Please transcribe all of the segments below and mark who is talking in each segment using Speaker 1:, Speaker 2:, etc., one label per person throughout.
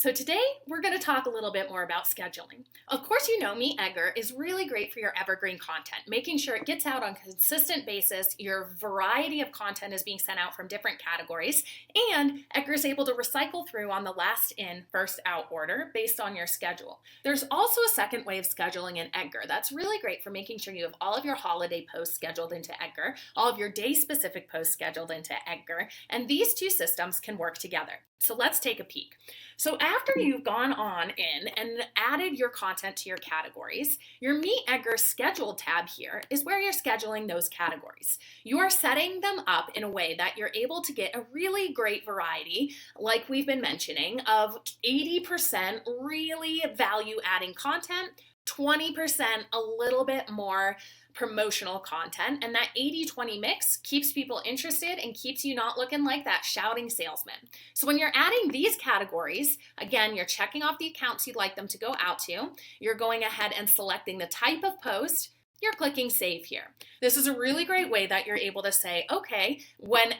Speaker 1: So today we're going to talk a little bit more about scheduling. Of course, you know MeetEdgar is really great for your evergreen content, making sure it gets out on a consistent basis, your variety of content is being sent out from different categories, and Edgar is able to recycle through on the last in, first out order based on your schedule. There's also a second way of scheduling in Edgar that's really great for making sure you have all of your holiday posts scheduled into Edgar, all of your day-specific posts scheduled into Edgar, and these two systems can work together. So let's take a peek. So after you've gone on in and added your content to your categories, your MeetEdgar schedule tab here is where you're scheduling those categories. You are setting them up in a way that you're able to get a really great variety, like we've been mentioning, of 80% really value-adding content, 20% a little bit more promotional content, and that 80-20 mix keeps people interested and keeps you not looking like that shouting salesman. So when you're adding these categories, again, you're checking off the accounts you'd like them to go out to, you're going ahead and selecting the type of post, you're clicking save here. This is a really great way that you're able to say, okay, when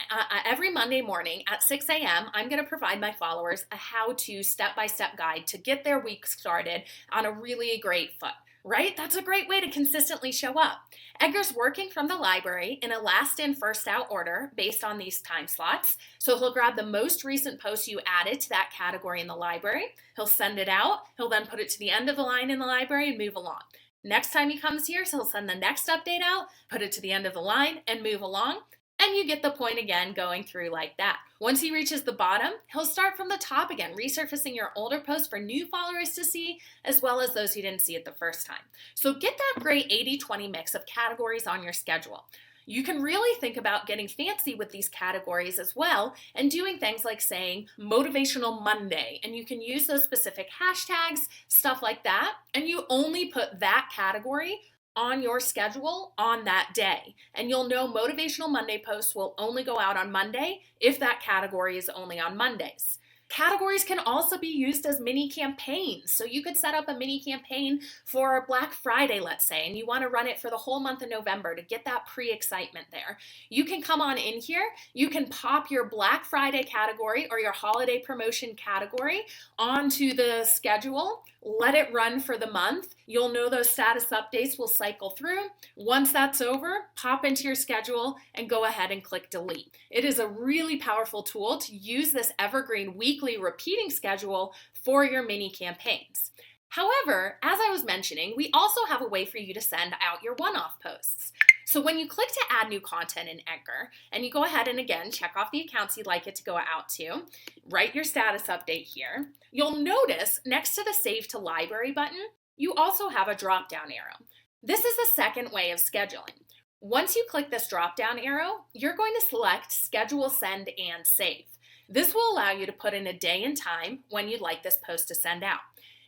Speaker 1: every Monday morning at 6 a.m., I'm going to provide my followers a how-to step-by-step guide to get their week started on a really great foot. Right? That's a great way to consistently show up. Edgar's working from the library in a last in, first out order based on these time slots. So he'll grab the most recent post you added to that category in the library. He'll send it out. He'll then put it to the end of the line in the library and move along. Next time he comes here, so he'll send the next update out, put it to the end of the line and move along. And you get the point again going through like that. Once he reaches the bottom, he'll start from the top again, resurfacing your older posts for new followers to see, as well as those who didn't see it the first time. So get that great 80-20 mix of categories on your schedule. You can really think about getting fancy with these categories as well and doing things like saying Motivational Monday, and you can use those specific hashtags, stuff like that, and you only put that category on your schedule on that day. And you'll know Motivational Monday posts will only go out on Monday if that category is only on Mondays. Categories can also be used as mini campaigns. So you could set up a mini campaign for Black Friday, let's say, and you want to run it for the whole month of November to get that pre-excitement there. You can come on in here, you can pop your Black Friday category or your holiday promotion category onto the schedule, let it run for the month. You'll know those status updates will cycle through. Once that's over, pop into your schedule and go ahead and click delete. It is a really powerful tool to use this evergreen weekly repeating schedule for your mini campaigns. However, as I was mentioning, we also have a way for you to send out your one-off posts. So when you click to add new content in Edgar, and you go ahead and again, check off the accounts you'd like it to go out to, write your status update here, you'll notice next to the Save to Library button, you also have a drop-down arrow. This is the second way of scheduling. Once you click this drop-down arrow, you're going to select Schedule, Send, and Save. This will allow you to put in a day and time when you'd like this post to send out.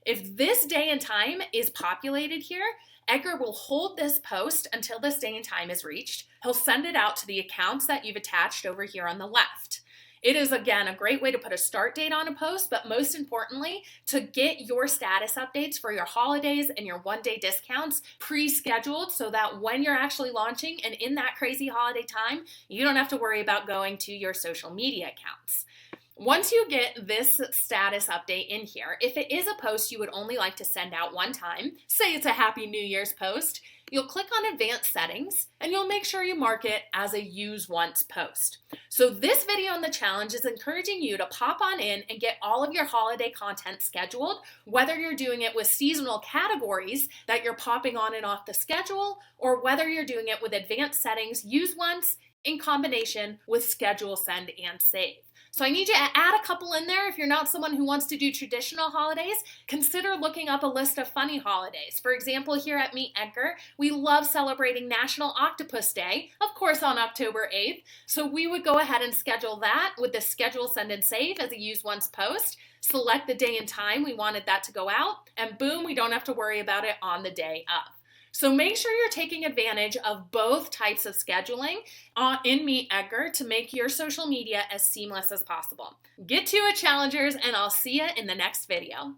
Speaker 1: If this day and time is populated here, Edgar will hold this post until this day and time is reached. He'll send it out to the accounts that you've attached over here on the left. It is, again, a great way to put a start date on a post, but most importantly, to get your status updates for your holidays and your one-day discounts pre-scheduled so that when you're actually launching and in that crazy holiday time, you don't have to worry about going to your social media accounts. Once you get this status update in here, if it is a post you would only like to send out one time, say it's a Happy New Year's post, you'll click on Advanced Settings and you'll make sure you mark it as a Use Once post. So this video on the challenge is encouraging you to pop on in and get all of your holiday content scheduled, whether you're doing it with seasonal categories that you're popping on and off the schedule, or whether you're doing it with Advanced Settings, Use Once, in combination with Schedule, Send, and Save. So I need you to add a couple in there. If you're not someone who wants to do traditional holidays, consider looking up a list of funny holidays. For example, here at MeetEdgar, we love celebrating National Octopus Day, of course on October 8th. So we would go ahead and schedule that with the Schedule, Send, and Save as a Use Once post. Select the day and time we wanted that to go out, and boom, we don't have to worry about it on the day of. So make sure you're taking advantage of both types of scheduling in MeetEdgar to make your social media as seamless as possible. Get to it, challengers, and I'll see you in the next video.